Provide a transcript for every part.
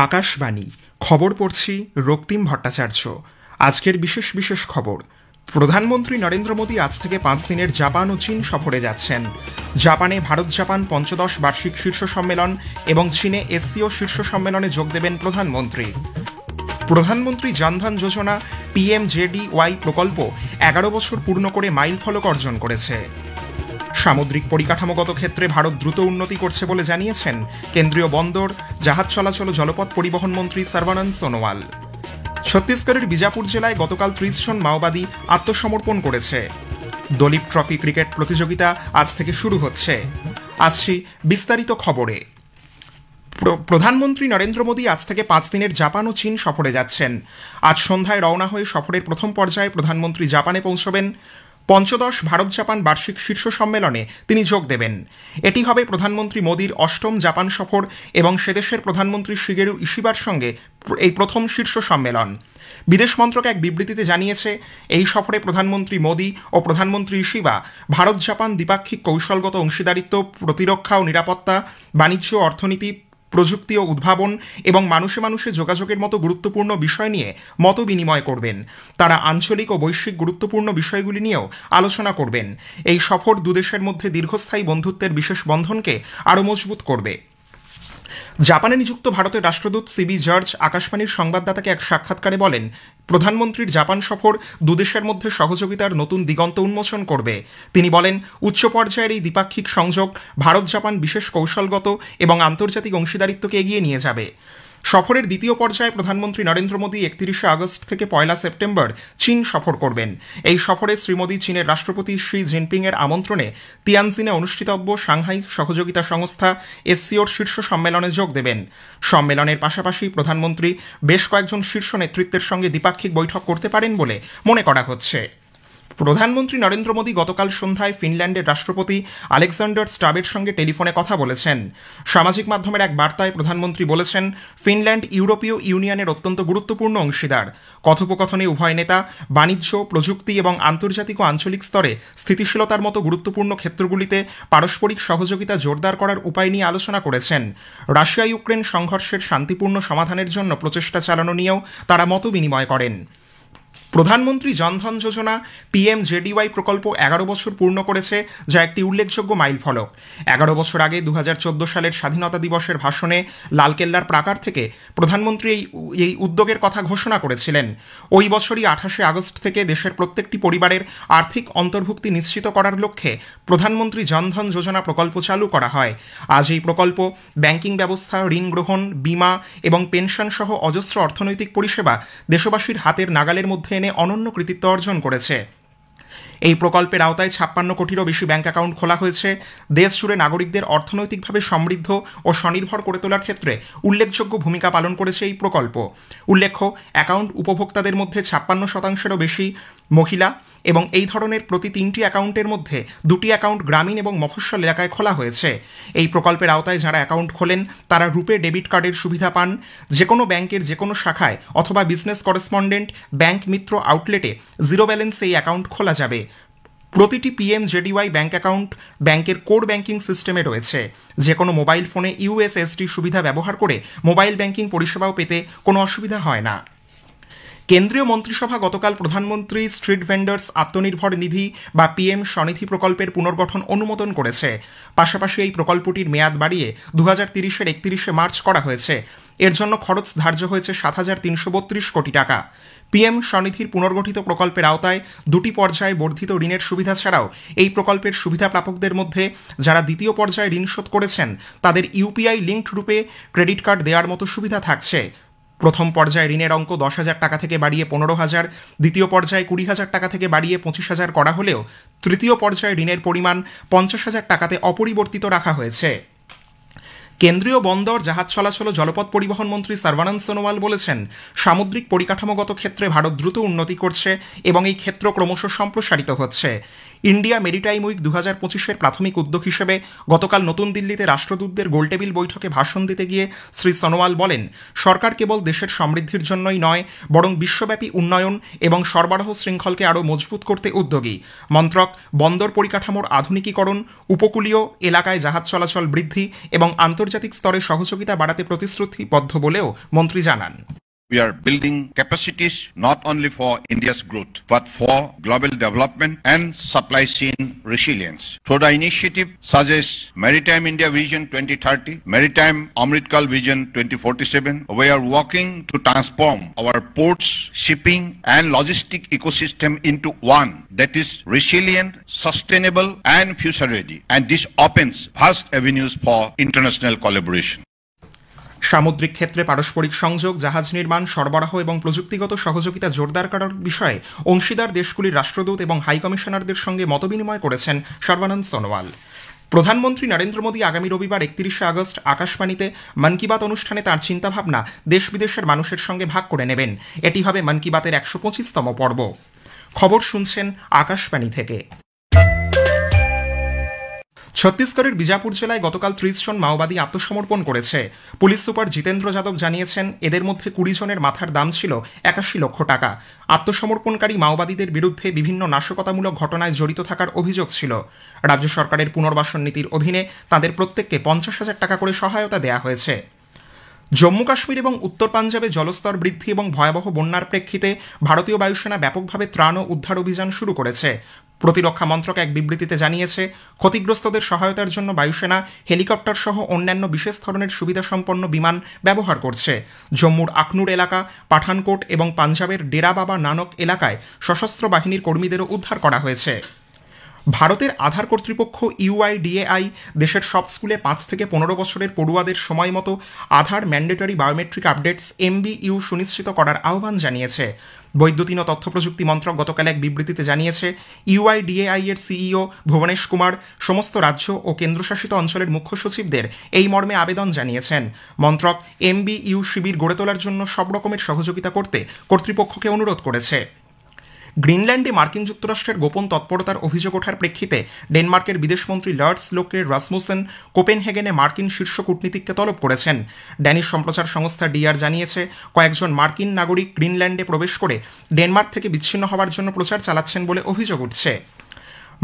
আকাশবাণী খবর পড়ছি রক্তিম ভট্টাচার্য। আজকের বিশেষ বিশেষ খবর। প্রধানমন্ত্রী নরেন্দ্র মোদী আজ থেকে 5 দিনের জাপান ও চীন সফরে যাচ্ছেন। জাপানে ভারত জাপান পঞ্চদশ বার্ষিক শীর্ষ সম্মেলন এবং চীনে এসসিও শীর্ষ সম্মেলনে যোগ দেবেন প্রধানমন্ত্রী। প্রধানমন্ত্রী জনধন যোজনা PMJDY প্রকল্প 11 বছর পূর্ণ করে মাইল ফলক অর্জন করেছে। সামুদ্রিক পরিকাঠামোগত ক্ষেত্রে ভারত দ্রুত উন্নতি করছে বলে জানিয়েছেন কেন্দ্রীয় বন্দর, জাহাজ চলাচল ও জলপথ পরিবহন মন্ত্রী সর্বানন্দ সোনোয়াল। ছত্তিশগড়ের বিজাপুর জেলায় গতকাল 30 জন মাওবাদী আত্মসমর্পণ করেছে। দলীপ ট্রফি ক্রিকেট প্রতিযোগিতা আজ থেকে শুরু হচ্ছে। আসছি বিস্তারিত খবরে। প্রধানমন্ত্রী নরেন্দ্র মোদী আজ থেকে 5 দিনের জাপান ও চীন সফরে যাচ্ছেন। আজ সন্ধ্যায় রওনা হয়ে সফরের প্রথম পর্যায়ে প্রধানমন্ত্রী জাপানে পৌঁছবেন। পঞ্চদশ ভারত জাপান বার্ষিক শীর্ষ সম্মেলনে তিনি যোগ দেবেন। এটি হবে প্রধানমন্ত্রী মোদীর 8ম জাপান সফর এবং সেদেশের প্রধানমন্ত্রী শিগেরু ইশিবার সঙ্গে এই প্রথম শীর্ষ সম্মেলন। বিদেশ মন্ত্রক এক বিবৃতিতে জানিয়েছে, এই সফরে প্রধানমন্ত্রী মোদী ও প্রধানমন্ত্রী ইশিবা ভারত জাপান দ্বিপাক্ষিক কৌশলগত অংশীদারিত্ব, প্রতিরক্ষা ও নিরাপত্তা, বাণিজ্য, অর্থনীতি, প্রযুক্তি ও উদ্ভাবন এবং মানুষে মানুষে যোগাযোগের মতো গুরুত্বপূর্ণ বিষয় নিয়ে মত বিনিময় করবেন। তারা আঞ্চলিক ও বৈশ্বিক গুরুত্বপূর্ণ বিষয়গুলি নিয়েও আলোচনা করবেন। এই সফর দুদেশের মধ্যে দীর্ঘস্থায়ী বন্ধুত্বের বিশেষ বন্ধনকে আরও মজবুত করবে। জাপানে নিযুক্ত ভারতের রাষ্ট্রদূত সিবি জর্জ আকাশবাণীর সংবাদদাতাকে এক সাক্ষাৎকারে বলেন, প্রধানমন্ত্রীর জাপান সফর দুদেশের মধ্যে সহযোগিতার নতুন দিগন্ত উন্মোচন করবে। তিনি বলেন, উচ্চ পর্যায়ের এই দ্বিপাক্ষিক সংযোগ ভারত জাপান বিশেষ কৌশলগত এবং আন্তর্জাতিক অংশীদারিত্বকে এগিয়ে নিয়ে যাবে। সফরের দ্বিতীয় পর্যায়ে প্রধানমন্ত্রী নরেন্দ্র মোদী 31 আগস্ট থেকে 1 সেপ্টেম্বর চীন সফর করবেন। এই সফরে শ্রী মোদী চীনের রাষ্ট্রপতি শি জিনপিং এর আমন্ত্রণে তিয়ানজিনে অনুষ্ঠিতব্য সাংহাই সহযোগিতা সংস্থা এসসিওর শীর্ষ সম্মেলনে যোগ দেবেন। সম্মেলনের পাশাপাশি প্রধানমন্ত্রী বেশ কয়েকজন শীর্ষ নেতৃত্বের সঙ্গে দ্বিপাক্ষিক বৈঠক করতে পারেন বলে মনে করা হচ্ছে। প্রধানমন্ত্রী নরেন্দ্র মোদী গতকাল সন্ধ্যায় ফিনল্যান্ডের রাষ্ট্রপতি আলেকজান্ডার স্টাবের সঙ্গে টেলিফোনে কথা বলেছেন। সামাজিক মাধ্যমের এক বার্তায় প্রধানমন্ত্রী বলেছেন, ফিনল্যান্ড ইউরোপীয় ইউনিয়নের অত্যন্ত গুরুত্বপূর্ণ অংশীদার। কথোপকথনে উভয় নেতা বাণিজ্য, প্রযুক্তি এবং আন্তর্জাতিক ও আঞ্চলিক স্তরে স্থিতিশীলতার মতো গুরুত্বপূর্ণ ক্ষেত্রগুলিতে পারস্পরিক সহযোগিতা জোরদার করার উপায় নিয়ে আলোচনা করেছেন। রাশিয়া ইউক্রেন সংঘর্ষের শান্তিপূর্ণ সমাধানের জন্য প্রচেষ্টা চালানো নিয়েও তারা মত বিনিময় করেন। প্রধানমন্ত্রী জনধন যোজনা PMJDY প্রকল্প 11 বছর পূর্ণ করেছে, যা একটি উল্লেখযোগ্য মাইল ফলক। 11 বছর আগে 2014 সালের স্বাধীনতা দিবসের ভাষণে লালকেল্লার প্রাকার থেকে প্রধানমন্ত্রী এই উদ্যোগের কথা ঘোষণা করেছিলেন। ওই বছরই 28 আগস্ট থেকে দেশের প্রত্যেকটি পরিবারের আর্থিক অন্তর্ভুক্তি নিশ্চিত করার লক্ষ্যে প্রধানমন্ত্রী জনধন যোজনা প্রকল্প চালু করা হয়। আজ এই প্রকল্প ব্যাংকিং ব্যবস্থা, ঋণ গ্রহণ, বীমা এবং পেনশন সহ অজস্র অর্থনৈতিক পরিষেবা দেশবাসীর হাতের নাগালের মধ্যে এনে অনন্য কৃতিত্ব অর্জন করেছে। এই প্রকল্পের আওতায় 56 কোটিরও বেশি ব্যাংক অ্যাকাউন্ট খোলা হয়েছে। দেশ জুড়ে নাগরিকদের অর্থনৈতিকভাবে সমৃদ্ধ ও স্বনির্ভর করে তোলার ক্ষেত্রে উল্লেখযোগ্য ভূমিকা পালন করেছে এই প্রকল্প। উল্লেখ্য, অ্যাকাউন্ট উপভোক্তাদের মধ্যে 56%-এরও বেশি মহিলা এবং এই ধরনের প্রতি 3টি অ্যাকাউন্টের মধ্যে 2টি অ্যাকাউন্ট গ্রামীণ এবং মফস্বল এলাকায় খোলা হয়েছে। এই প্রকল্পের আওতায় যারা অ্যাকাউন্ট খোলেন তারা রূপে ডেবিট কার্ডের সুবিধা পান। যে কোনো ব্যাংকের যে কোনো শাখায় অথবা বিজনেস করেসপন্ডেন্ট ব্যাংক মিত্র আউটলেটে জিরো ব্যালেন্স এই অ্যাকাউন্ট খোলা যাবে। প্রতিটি PMJDY ব্যাংক অ্যাকাউন্ট ব্যাংকের কোর ব্যাংকিং সিস্টেমে রয়েছে। যে কোনো মোবাইল ফোনে USSD সুবিধা ব্যবহার করে মোবাইল ব্যাংকিং পরিষেবাও পেতে কোনো অসুবিধা হয় না। কেন্দ্রীয় মন্ত্রিসভা গতকাল প্রধানমন্ত্রী স্ট্রিট ভেন্ডার্স আত্মনির্ভর নিধি বা PM স্বনিধি প্রকল্পের পুনর্গঠন অনুমোদন করেছে। পাশাপাশি এই প্রকল্পটির মেয়াদ বাড়িয়ে 2030-এর 31 মার্চ করা হয়েছে। এর জন্য খরচ ধার্য হয়েছে 7,332 কোটি টাকা। PM স্বনিধির পুনর্গঠিত প্রকল্পের আওতায় 2টি পর্যায়ে বর্ধিত ঋণের সুবিধা ছাড়াও এই প্রকল্পের সুবিধা প্রাপকদের মধ্যে যারা দ্বিতীয় পর্যায়ে ঋণ শোধ করেছেন তাদের UPI লিঙ্কড রূপে ক্রেডিট কার্ড দেওয়ার মতো সুবিধা থাকছে। প্রথম পর্যায়ে ঋণের অঙ্ক 10,000 টাকা থেকে বাড়িয়ে 15,000, দ্বিতীয় পর্যায়ে 20,000 টাকা থেকে বাড়িয়ে 25,000 করা হলেও তৃতীয় পর্যায়ে ঋণের পরিমাণ 50,000 টাকাতে অপরিবর্তিত রাখা হয়েছে। কেন্দ্রীয় বন্দর, জাহাজ চলাচল ও জলপথ পরিবহন মন্ত্রী সর্বানন্দ সোনোয়াল বলেছেন, সামুদ্রিক পরিকাঠামোগত ক্ষেত্রে ভারত দ্রুত উন্নতি করছে এবং এই ক্ষেত্র ক্রমশ সম্প্রসারিত হচ্ছে। ইন্ডিয়া মেরিটাইম উইক 2025-এর প্রাথমিক উদ্যোগ হিসেবে গতকাল নতুন দিল্লিতে রাষ্ট্রদূতদের গোলটেবিল বৈঠকে ভাষণ দিতে গিয়ে শ্রী সোনোয়াল বলেন, সরকার কেবল দেশের সমৃদ্ধির জন্যই নয়, বরং বিশ্বব্যাপী উন্নয়ন এবং সরবরাহ শৃঙ্খলকে আরও মজবুত করতে উদ্যোগী। মন্ত্রক বন্দর পরিকাঠামোর আধুনিকীকরণ, উপকূলীয় এলাকায় জাহাজ চলাচল বৃদ্ধি এবং আন্তর্জাতিক স্তরে সহযোগিতা বাড়াতে প্রতিশ্রুতিবদ্ধ বলেও মন্ত্রী জানান। We are building capacities not only for India's growth, but for global development and supply chain resilience. Through the initiative such as Maritime India Vision 2030, Maritime Amritkal Vision 2047, we are working to transform our ports, shipping and logistic ecosystem into one that is resilient, sustainable and future ready. And this opens vast avenues for international collaboration. সামুদ্রিক ক্ষেত্রে পারস্পরিক সংযোগ, জাহাজ নির্মাণ, সরবরাহ এবং প্রযুক্তিগত সহযোগিতা জোরদার করার বিষয়ে অংশীদার দেশগুলির রাষ্ট্রদূত এবং হাই কমিশনারদের সঙ্গে মতবিনিময় করেছেন সর্বানন্দ সোনোয়াল। প্রধানমন্ত্রী নরেন্দ্র মোদী আগামী রবিবার 31শে আগস্ট আকাশবাণীতে মন কি বাত অনুষ্ঠানে তাঁর চিন্তাভাবনা দেশ বিদেশের মানুষের সঙ্গে ভাগ করে নেবেন। এটি হবে মন কি বাতের 125তম পর্ব। খবর শুনছেন আকাশবাণী থেকে। ছত্তিশগড়ের বিজাপুর জেলায় গতকাল 30 জন মাওবাদী আত্মসমর্পণ করেছে। পুলিশ সুপার জিতেন্দ্র যাদব জানিয়েছেন, এদের মধ্যে 20 জনের মাথার দাম ছিল 81 লক্ষ টাকা। আত্মসমর্পণকারী মাওবাদীদের বিরুদ্ধে বিভিন্ন নাশকতামূলক ঘটনায় জড়িত থাকার অভিযোগ ছিল। রাজ্য সরকারের পুনর্বাসন নীতির অধীনে তাদের প্রত্যেককে 50,000 টাকা করে সহায়তা দেওয়া হয়েছে। জম্মু কাশ্মীর এবং উত্তর পাঞ্জাবে জলস্তর বৃদ্ধি এবং ভয়াবহ বন্যার প্রেক্ষিতে ভারতীয় বায়ুসেনা ব্যাপকভাবে ত্রাণ ও উদ্ধার অভিযান শুরু করেছে। প্রতিরক্ষা মন্ত্রক এক বিবৃতিতে জানিয়েছে, ক্ষতিগ্রস্তদের সহায়তার জন্য বায়ুসেনা হেলিকপ্টার সহ অন্যান্য বিশেষ ধরনের সুবিধাসম্পন্ন বিমান ব্যবহার করছে। জম্মুর আখনুর এলাকা, পাঠানকোট এবং পাঞ্জাবের ডেরা বাবা নানক এলাকায় সশস্ত্র বাহিনীর কর্মীদেরও উদ্ধার করা হয়েছে। ভারতের আধার কর্তৃপক্ষ ইউআইডিএআই দেশের সব স্কুলে 5 থেকে 15 বছরের পড়ুয়াদের সময় মতো আধার ম্যান্ডেটরি বায়োমেট্রিক আপডেটস MBU সুনিশ্চিত করার আহ্বান জানিয়েছে। বৈদ্যুতিন ও তথ্য প্রযুক্তি মন্ত্রক গতকাল এক বিবৃতিতে জানিয়েছে, ইউআইডিএআই এর সিইও ভুবনেশ কুমার সমস্ত রাজ্য ও কেন্দ্রশাসিত অঞ্চলের মুখ্য সচিবদের এই মর্মে আবেদন জানিয়েছেন। মন্ত্রক MBU শিবির গড়ে তোলার জন্য সব রকমের সহযোগিতা করতে কর্তৃপক্ষকে অনুরোধ করেছে। গ্রিনল্যান্ডে মার্কিন যুক্তরাষ্ট্রের গোপন তৎপরতার অভিযোগ ওঠার প্রেক্ষিতে ডেনমার্কের বিদেশমন্ত্রী লার্স লোকে রাসমুসেন কোপেনহেগেনে মার্কিন শীর্ষ কূটনীতিককে তলব করেছেন। ড্যানিশ সম্প্রচার সংস্থা DR জানিয়েছে, কয়েকজন মার্কিন নাগরিক গ্রিনল্যান্ডে প্রবেশ করে ডেনমার্ক থেকে বিচ্ছিন্ন হওয়ার জন্য প্রচার চালাচ্ছেন বলে অভিযোগ উঠছে।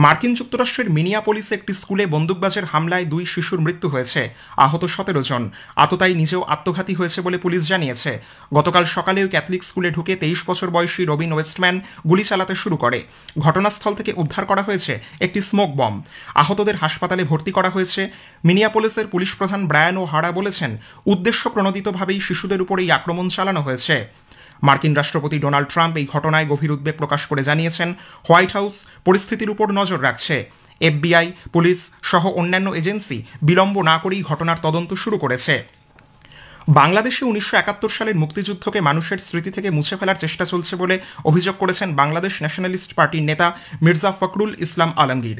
মার্কিন যুক্তরাষ্ট্রের মিনিয়াপোলিসে একটি স্কুলে বন্দুকবাজের হামলায় 2 শিশুর মৃত্যু হয়েছে, আহত 17 জন। আততায়ী নিজেও আত্মঘাতী হয়েছে বলে পুলিশ জানিয়েছে। গতকাল সকালেও ক্যাথলিক স্কুলে ঢুকে 23 বছর বয়সী রবিন ওয়েস্টম্যান গুলি চালাতে শুরু করে। ঘটনাস্থল থেকে উদ্ধার করা হয়েছে একটি স্মোক বম। আহতদের হাসপাতালে ভর্তি করা হয়েছে। মিনিয়াপোলিসের পুলিশ প্রধান ব্রায়ান ও'হারা বলেছেন, উদ্দেশ্য প্রণোদিতভাবেই শিশুদের উপর এই আক্রমণ চালানো হয়েছে। মার্কিন রাষ্ট্রপতি ডোনাল্ড ট্রাম্প এই ঘটনায় গভীর উদ্বেগ প্রকাশ করে জানিয়েছেন, হোয়াইট হাউস পরিস্থিতির উপর নজর রাখছে। FBI, পুলিশ সহ অন্যান্য এজেন্সি বিলম্ব না করেই ঘটনার তদন্ত শুরু করেছে। বাংলাদেশে 1971 সালের মুক্তিযুদ্ধকে মানুষের স্মৃতি থেকে মুছে ফেলার চেষ্টা চলছে বলে অভিযোগ করেছেন বাংলাদেশ ন্যাশনালিস্ট পার্টির নেতা মির্জা ফখরুল ইসলাম আলমগীর।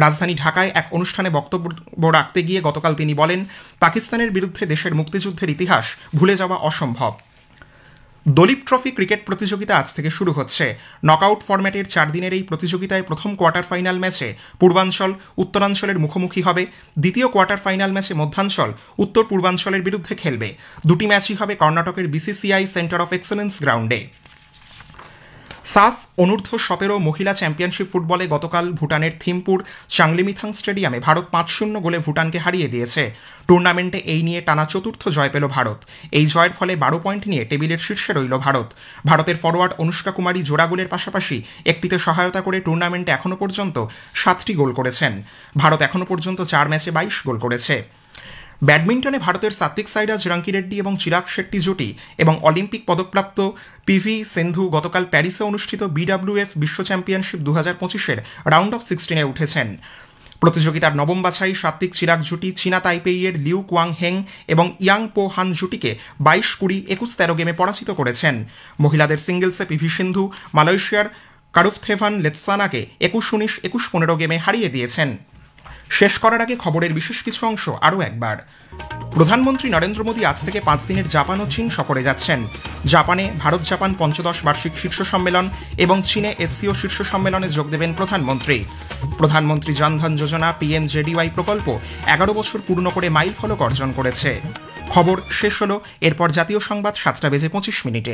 রাজধানী ঢাকায় এক অনুষ্ঠানে বক্তব্য রাখতে গিয়ে গতকাল তিনি বলেন, পাকিস্তানের বিরুদ্ধে দেশের মুক্তিযুদ্ধের ইতিহাস ভুলে যাওয়া অসম্ভব। দলীপ ট্রফি ক্রিকেট প্রতিযোগিতা আজ থেকে শুরু হচ্ছে। নকআউট ফরম্যাটের 4 দিনের এই প্রতিযোগিতায় প্রথম কোয়ার্টার ফাইনাল ম্যাচে পূর্বাঞ্চল উত্তরাঞ্চলের মুখোমুখি হবে। দ্বিতীয় কোয়ার্টার ফাইনাল ম্যাচে মধ্যাঞ্চল উত্তর পূর্বাঞ্চলের বিরুদ্ধে খেলবে। দুটি ম্যাচই হবে কর্ণাটকের BCCI সেন্টার অফ এক্সেলেন্স গ্রাউন্ডে। সাফ অনূর্ধ্ব 17 মহিলা চ্যাম্পিয়নশিপ ফুটবলে গতকাল ভুটানের থিম্পুর চাংলিমিথাং স্টেডিয়ামে ভারত 5-0 গোলে ভুটানকে হারিয়ে দিয়েছে। টুর্নামেন্টে এই নিয়ে টানা 4র্থ জয় পেল ভারত। এই জয়ের ফলে 12 পয়েন্ট নিয়ে টেবিলের শীর্ষে রইল ভারত। ভারতের ফরোয়ার্ড অনুষ্কা কুমারী জোড়া গোলের পাশাপাশি একটিতে সহায়তা করে টুর্নামেন্টে এখনও পর্যন্ত 7টি গোল করেছেন। ভারত এখনও পর্যন্ত 4 ম্যাচে 22 গোল করেছে। ব্যাডমিন্টনে ভারতের সাত্বিক সাইরাজ রাঙ্কিরেড্ডি এবং চিরাগ শেট্টি জুটি এবং অলিম্পিক পদকপ্রাপ্ত PV সিন্ধু গতকাল প্যারিসে অনুষ্ঠিত BWF বিশ্ব চ্যাম্পিয়নশিপ 2025-এর রাউন্ড অফ 16-এ উঠেছেন। প্রতিযোগিতার নবম বাছাই সাত্বিক চিরাগ জুটি চীনা তাইপেইয়ের লিউ কুয়াং হেং এবং ইয়াং পো হান জুটিকে 22-20, 21-13 গেমে পরাজিত করেছেন। মহিলাদের সিঙ্গলসে PV সিন্ধু মালয়েশিয়ার কারুফথেভান লেতসানাকে 21-19, 21-15 গেমে হারিয়ে দিয়েছেন। শেষ করার আগে খবরের বিশেষ কিছু অংশ আরও একবার। প্রধানমন্ত্রী নরেন্দ্র মোদী আজ থেকে 5 দিনের জাপান ও চীন সফরে যাচ্ছেন। জাপানে ভারত জাপান পঞ্চদশ বার্ষিক শীর্ষ সম্মেলন এবং চীনে এসসিও শীর্ষ সম্মেলনে যোগ দেবেন প্রধানমন্ত্রী। প্রধানমন্ত্রী জনধন যোজনা PMJDY প্রকল্প 11 বছর পূর্ণ করে মাইল ফলক অর্জন করেছে। খবর শেষ হলো, এরপর জাতীয় সংবাদ 7:25 মিনিটে।